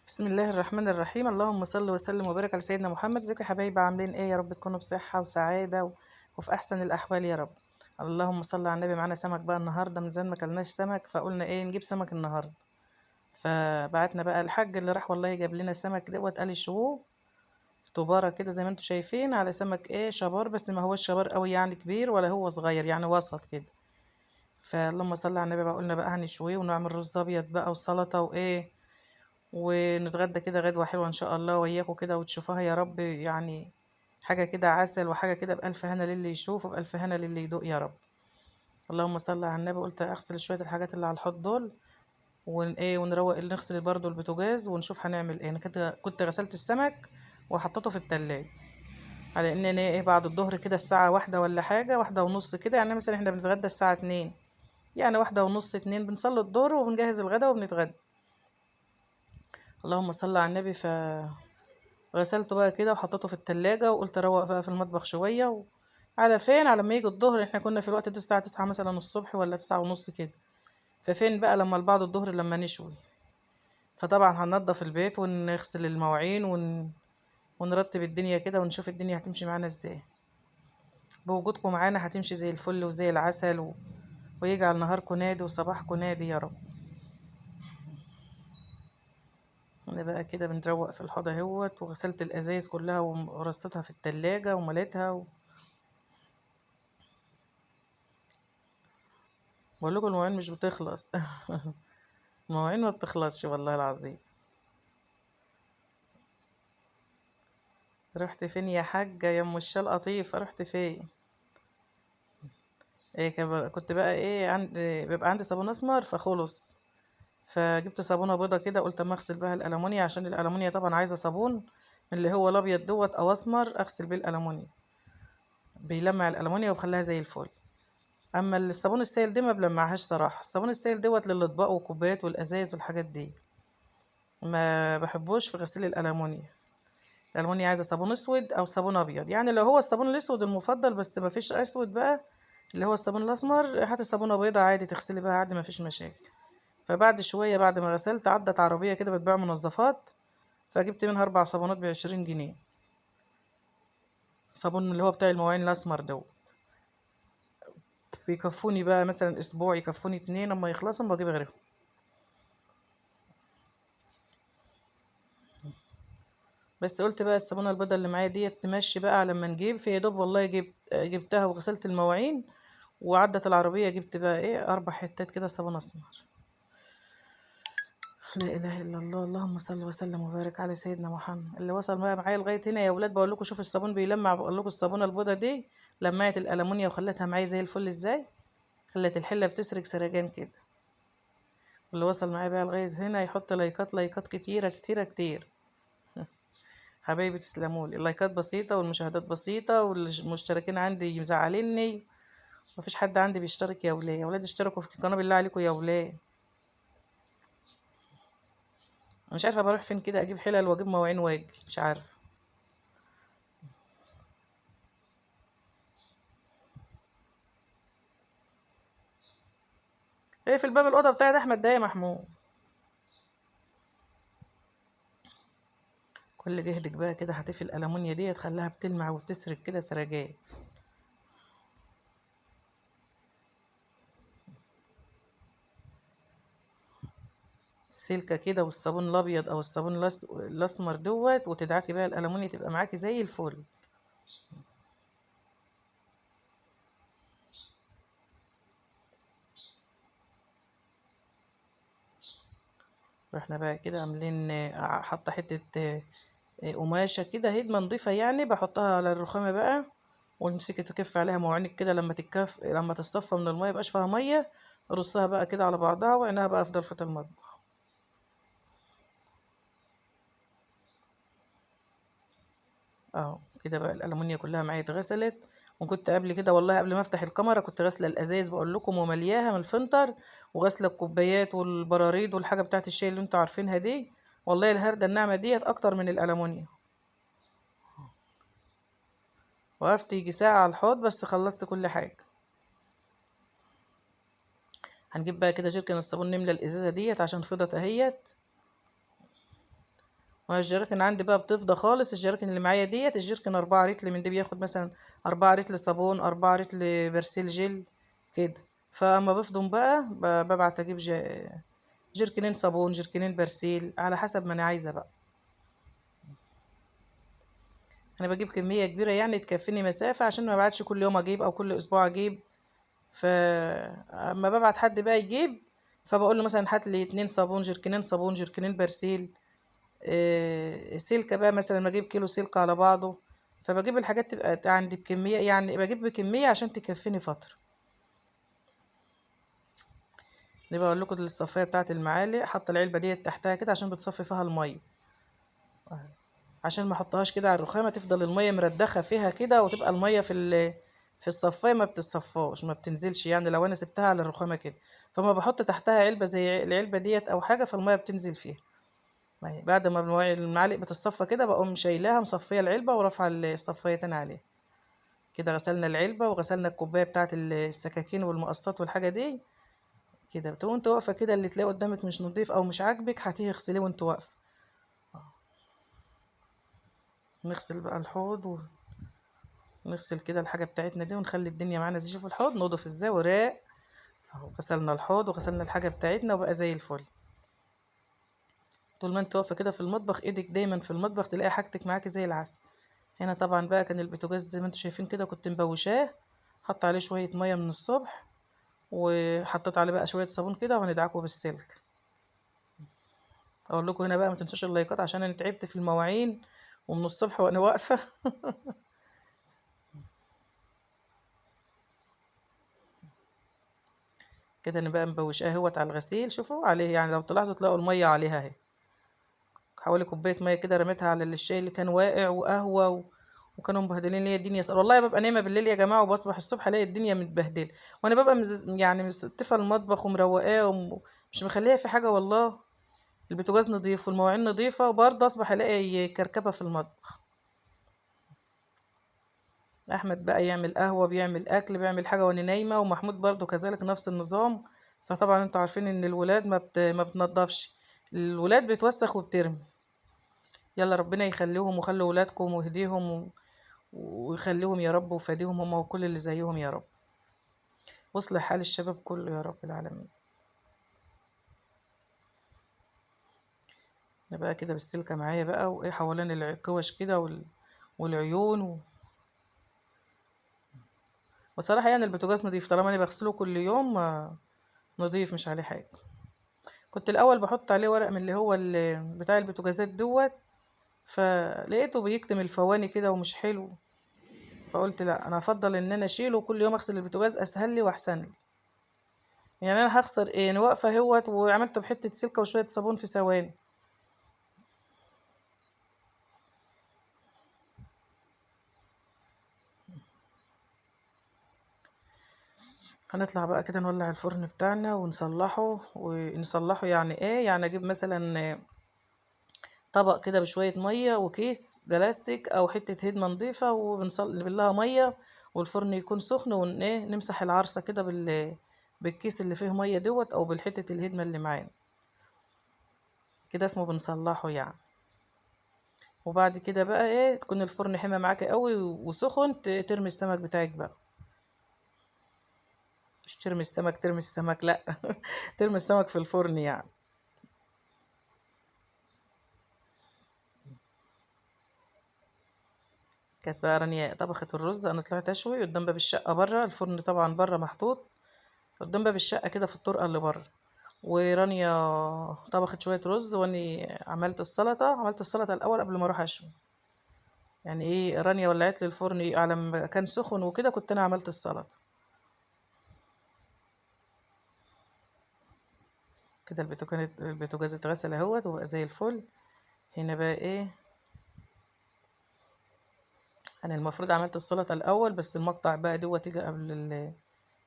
بسم الله الرحمن الرحيم. اللهم صل وسلم وبارك على سيدنا محمد. ازيكم يا حبايبي؟ عاملين ايه؟ يا رب تكونوا بصحة وسعادة وفي احسن الاحوال يا رب. اللهم صل على النبي. معانا سمك بقى النهارده، من زمان ما كلناش سمك، فقلنا ايه نجيب سمك النهارده. فبعتنا بقى الحاج اللي راح والله جاب لنا سمك دوت، قال شووه في طبارة كده زي ما انتم شايفين، على سمك ايه شبار، بس ما هوش شبار قوي يعني كبير ولا هو صغير، يعني وسط كده. فاللهم صل على النبي بقى، قلنا بقى هنشويه ونعمل رز ابيض بقى وسلطة وايه، ونتغدى كده غدوة حلوة إن شاء الله وياكم كده، وتشوفوها يا رب يعني. حاجة كده عسل، وحاجة كده بألف هنا للي يشوف وبألف هنا للي يدوق يا رب. اللهم صل على النبي. قلت أغسل شوية الحاجات اللي على الحوض دول إيه، ونروق نغسل برضه البوتاجاز ونشوف هنعمل إيه. أنا كنت غسلت السمك وحطيته في التلاجة، على إن أنا إيه بعد الظهر كده الساعة واحدة ولا حاجة، واحدة ونص كده، يعني مثلا إحنا بنتغدى الساعة 2، يعني واحدة ونص 2 بنصلي الظهر وبنجهز الغدا وبنتغدى. اللهم صل على النبي. غسلته بقى كده وحطيته في التلاجة، وقلت اروق بقى في المطبخ شوية على فين، على ما يجي الظهر. احنا كنا في الوقت ده الساعة 9 مثلا الصبح ولا 9:30 كده. ففين بقى لما بعد الظهر لما نشوي. فطبعا هننضف البيت ونغسل المواعين ونرتب الدنيا كده ونشوف الدنيا هتمشي معانا ازاي. بوجودكم معانا هتمشي زي الفل وزي العسل ويجعل نهاركم نادي وصباحكم نادي يا رب. انا بقى كده بنروق في الحوض اهوت، وغسلت الازايز كلها ورصيتها في التلاجة ومليتها. بقول لكم المواعين مش بتخلص. المواعين ما بتخلصش والله العظيم. رحت فين يا حاجة يا ام الشال قطيفة؟ رحت فين؟ إيه كنت بقى ايه بيبقى عندي صابون اسمر فخلص. فجبت صابونة بيضة كده، قلت اما اغسل بها الالمونيا، عشان الالمونيا طبعا عايزة صابون من اللي هو الابيض دوت او اسمر اغسل بيه الالمونيا، بيلمع الالمونيا وبخليها زي الفل. اما الصابون السائل دي ما بلمعهاش صراحة. الصابون السائل دوت للاطباق والكوبايات والازايز والحاجات دي، ما بحبوش في غسيل الالمونيا. الالومنيا عايزه صابون اسود او صابون ابيض، يعني لو هو الصابون الاسود المفضل بس ما فيش اسود بقى، اللي هو الصابون الاسمر، هاتي صابونه بيضه عادي تغسلي بقى عادي ما فيش مشاكل. فبعد شويه بعد ما غسلت عدت عربيه كده بتبيع منظفات، فجبت منها 4 صابونات ب20 جنيه. صابون اللي هو بتاع المواعين الاسمر دوت، بيكفوني بقى مثلا اسبوع، يكفوني 2، اما يخلصوا بجيب غيرهم. بس قلت بقى الصابونه البيضه اللي معايا ديت تمشي بقى على ما نجيب في، يا دوب والله جبتها وغسلت المواعين وعدت العربية، جبت بقى ايه 4 حتات كده صابون اسمر. لا اله الا الله. اللهم صل وسلم وبارك على سيدنا محمد. اللي وصل بقى معايا لغاية هنا يا ولاد، بقول لكم شوفوا الصابون بيلمع، بقول لكم الصابونة البيضة دي لمعت الألمونيا وخلتها معايا زي الفل ازاي، خلت الحلة بتسرق سرجان كده. اللي وصل معايا بقى لغاية هنا يحط لايكات، لايكات كتيرة كتيرة كتير. حبايبي تسلمولي، اللايكات بسيطة والمشاهدات بسيطة، والمشتركين عندي مزعليني. مفيش حد عندي بيشترك يا ولاد، يا ولاد اشتركوا في القناة بالله عليكم يا ولاد. مش عارفه بروح فين كده، اجيب حلل واجيب مواعين واجي مش عارفه. ايه في الباب الاوضه بتاعي ده احمد ده يا محمود. كل جهدك بقى كده هتفي الالمونيا دي تخليها بتلمع وبتسرق كده سرجات. السلكه كده والصابون الابيض او الصابون الاسمر دوت، وتدعكي بقى الالمونيا تبقى معاكي زي الفل. رحنا بقى كده عاملين حاطه حته قماشه كده هدمه نضيفه يعني، بحطها على الرخامه بقى، وتمسكي تكفي عليها مواعينك كده، لما تصفى من الميه ميبقاش فيها ميه، رصها بقى كده على بعضها وعينها بقى في ضرفه المطبخ. اه كده بقى الألمونيا كلها معايا اتغسلت. وكنت قبل كده والله قبل ما افتح الكاميرا كنت غاسله الازايز بقول لكم وملياها من الفلتر، وغاسله الكوبايات والبراريد والحاجه بتاعت الشاي اللي انتوا عارفينها دي. والله الهرده الناعمه ديت اكتر من الألمونيا. وقفت يجي ساعه على الحوض بس خلصت كل حاجه. هنجيب بقى كده جيركن الصابون نملى الازازه ديت عشان فضت اهيت. الجراكن عندي بقى بتفضى خالص. الجراكن اللي معايا ديت الجيركن 4 رتل من دي بياخد مثلا 4 رتل صابون، 4 رتل برسيل جل كده. فاما بفضم بقى ببعت اجيب جيركنين صابون، جيركنين برسيل، على حسب ما انا عايزه بقى. انا بجيب كميه كبيره يعني تكفيني مسافه، عشان ما بعدش كل يوم اجيب او كل اسبوع اجيب. فاما ببعت حد بقى يجيب، فبقول له مثلا هات لي 2 صابون، جيركنين صابون، جيركنين برسيل. سلكة بقى مثلا بجيب كيلو سلكة على بعضه. فبجيب الحاجات تبقى عندي بكمية، يعني بجيب بكمية عشان تكفيني فترة. دي بقول لكم الصفاية بتاعت المعالق، حاطة العلبة ديت تحتها كده عشان بتصفي فيها المية، عشان ما احطهاش كده على الرخامة تفضل المية مردخة فيها كده، وتبقى المية في الصفاية ما بتصفاش، ما بتنزلش يعني لو انا سبتها على الرخامة كده. فما بحط تحتها علبة زي العلبة ديت او حاجة، فالمية بتنزل فيها. بعد ما المعالق بتتصفى كده بقوم شايلاها مصفية العلبة ورافعة الصفاية تاني عليها. كده غسلنا العلبة وغسلنا الكوباية بتاعت السكاكين والمقصات والحاجة دي. كده بتقوم وانت واقفة كده، اللي تلاقيه قدامك مش نضيف او مش عاجبك هاتيه اغسليه وانت واقفة. نغسل بقى الحوض، ونغسل كده الحاجة بتاعتنا دي، ونخلي الدنيا معانا زي، شوف الحوض نضف ازاي وراق اهو. غسلنا الحوض وغسلنا الحاجة بتاعتنا وبقى زي الفل. طول ما انت واقفة كده في المطبخ، ايدك دايما في المطبخ تلاقي حاجتك معاكي زي العسل. هنا طبعا بقى كان البوتاجاز زي ما انتوا شايفين كده كنت مبوشاه، حط عليه شوية مية من الصبح، وحطيت عليه بقى شوية صابون كده وهندعكه بالسلك. اقول لكم هنا بقى ما تنسوش اللايكات، عشان انا تعبت في المواعين ومن الصبح وانا واقفة. كده انا بقى مبوشاه اهوت على الغسيل، شوفوا عليه يعني لو تلاحظوا تلاقوا المية عليها اهي. حوالي كوباية مية كده رميتها على الشاي اللي كان واقع وقهوة وكانوا مبهدلين لي الدنيا. والله ببقى نايمة بالليل يا جماعة، وبصبح الصبح الاقي الدنيا متبهدلة، وانا ببقى يعني مستفة المطبخ ومروقاه مش مخليها في حاجة والله. البوتاجاز نضيف والمواعين نضيفة، وبرضه اصبح الاقي كركبة في المطبخ. احمد بقى يعمل قهوة، بيعمل اكل، بيعمل حاجة وانا نايمة، ومحمود برضه كذلك نفس النظام. فطبعا انتوا عارفين ان الولاد ما بتنضفش، الولاد بتوسخ وبترمي. يلا ربنا يخليهم ويخلي ولادكم ويهديهم ويخليهم يا رب، وفاديهم هم وكل اللي زيهم يا رب، واصلح حال الشباب كله يا رب العالمين. انا بقى كده بالسلكة معايا بقى، وايه حوالين الكوش كده والعيون بصراحة يعني البوتاجاز نضيف طالما انا بغسله كل يوم، نضيف مش عليه حاجة. كنت الاول بحط عليه ورق من اللي هو بتاع البوتاجازات دوت، فلقيته بيكتم الفواني كده ومش حلو. فقلت لا، انا افضل ان انا اشيله كل يوم اغسل البوتاجاز، اسهل لي واحسن لي. يعني انا هخسر ايه؟ انا واقفه اهوت وعملته بحته سلكه وشويه صابون في ثواني. هنطلع بقى كده نولع الفرن بتاعنا ونصلحه يعني ايه، يعني اجيب مثلا طبق كده بشويه ميه وكيس بلاستيك او حته هدمه نظيفه، وبنصلي لها ميه، والفرن يكون سخن، ون ايه نمسح العرصه كده بالكيس اللي فيه ميه دوت، او بالحته الهدمه اللي معانا كده، اسمه بنصلحه يعني. وبعد كده بقى ايه، تكون الفرن حمى معاك قوي وسخن، ترمي السمك بتاعك بقى. مش ترمي السمك ترمي السمك، لا. ترمي السمك في الفرن يعني. كانت بقى رانيا طبخت الرز، انا طلعت اشوي قدام باب الشقه بره، الفرن طبعا بره محطوط قدام باب الشقه كده في الطرقه اللي بره. ورانيا طبخت شويه رز، واني عملت السلطه الاول قبل ما اروح اشوي. يعني ايه، رانيا ولعت لي الفرن على ما كان سخن وكده، كنت انا عملت السلطه. كده البوتاجاز اتغسل اهوت وبقى زي الفل. هنا بقى ايه، انا المفروض عملت السلطه الاول، بس المقطع بقى دوت يجي قبل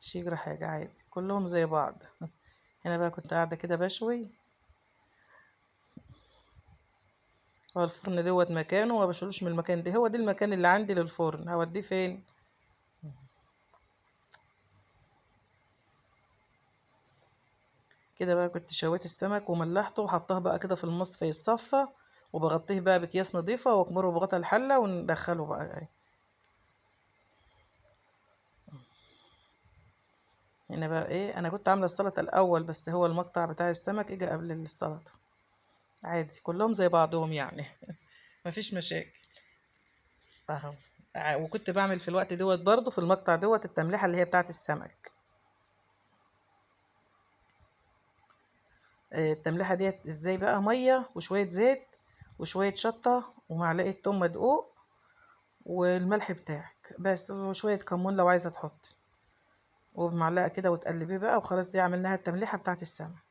مش يجرى حاجه، عادي كلهم زي بعض. هنا بقى كنت قاعده كده بشوي. هو الفرن دوت مكانه، ما بشيلوش من المكان ده، هو ده المكان اللي عندي للفرن، هوديه فين؟ كده بقى كنت شويت السمك وملحته وحطاه بقى كده في المصفى يتصفى، وبغطيه بقى بأكياس نظيفة واكمره بغطا الحلة وندخله بقى. هنا بقى ايه، انا كنت عاملة السلطة الاول بس هو المقطع بتاع السمك اجى قبل السلطة. عادي كلهم زي بعضهم يعني. مفيش مشاكل. اهو. وكنت بعمل في الوقت دوت برضه في المقطع دوت التمليحة اللي هي بتاعت السمك. التمليحة ديت ازاي بقى؟ مية وشوية زيت وشوية شطة ومعلقة توم مدقوق والملح بتاعك بس، وشوية كمون لو عايزة تحطي، وبمعلقة كده وتقلبيه بقى وخلاص. دي عملناها التمليحة بتاعت السمك.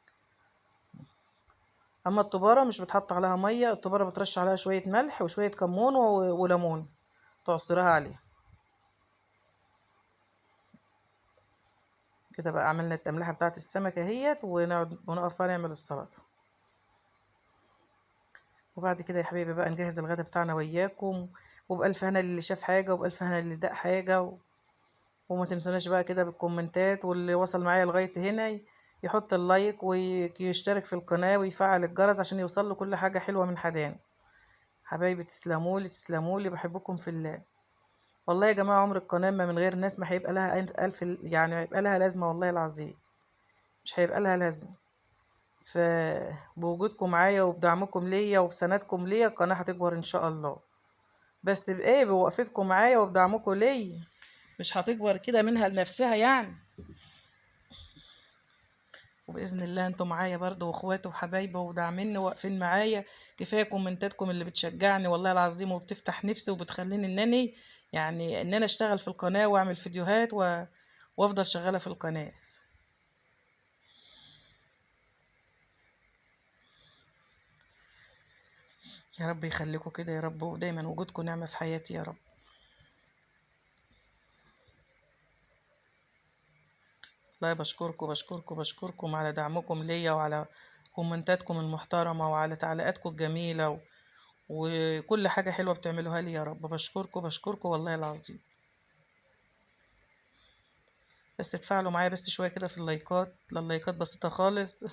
اما الطبارة مش بتحط عليها مية، الطبارة بترش عليها شوية ملح وشوية كمون وليمون تعصرها عليها كده. بقى عملنا التمليحة بتاعت السمك اهيت، ونقف بقى نعمل السلطة. وبعد كده يا حبيبي بقى نجهز الغدا بتاعنا وياكم، وبألف هنا اللي شاف حاجة وبألف هنا اللي داق حاجة وما تنسوناش بقى كده بالكومنتات، واللي وصل معايا لغاية هنا يحط اللايك ويشترك في القناة ويفعل الجرس عشان يوصل له كل حاجة حلوة من حدان. حبايبي تسلمولي تسلمولي، بحبكم في الله. والله يا جماعة عمر القناة ما من غير الناس ما هيبقى لها ألف، يعني هيبقى لها لازمة والله العظيم، مش هيبقى لها لازمة. فبوجودكم معايا وبدعمكم ليا وبسندكم ليا القناة هتكبر إن شاء الله. بس بإيه؟ بوقفتكم معايا وبدعمكم ليا، مش هتكبر كده منها لنفسها يعني. وبإذن الله انتوا معايا برضو واخواتي وحبايبي وداعميني واقفين معايا. كفاية كومنتاتكم اللي بتشجعني والله العظيم وبتفتح نفسي وبتخليني انني يعني ان انا اشتغل في القناة واعمل فيديوهات وافضل شغالة في القناة. يا رب يخليكم كده يا رب، ودايما وجودكم نعمة في حياتي يا رب. والله بشكركم بشكركم بشكركم على دعمكم ليا وعلى كومنتاتكم المحترمة وعلى تعليقاتكم الجميلة وكل حاجة حلوة بتعملوها لي يا رب. بشكركم بشكركم والله العظيم. بس تفعلوا معايا بس شوية كده في اللايكات، اللايكات بسيطة خالص.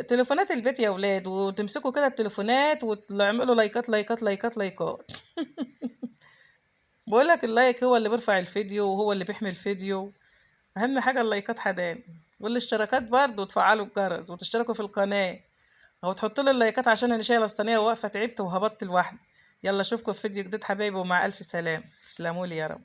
تليفونات البيت يا ولاد، وتمسكوا كده التليفونات وتعملوا لايكات لايكات لايكات لايكات. بقولك اللايك هو اللي بيرفع الفيديو وهو اللي بيحمي الفيديو. اهم حاجة اللايكات حدان، والاشتراكات برضو تفعلوا الجرس وتشتركوا في القناة او تحطوا لي اللايكات عشان انا شايله الصينيه وواقفه تعبت وهبطت لوحدي. يلا اشوفكم في فيديو جديد حبايبي، ومع الف سلام. تسلموا لي يا رب.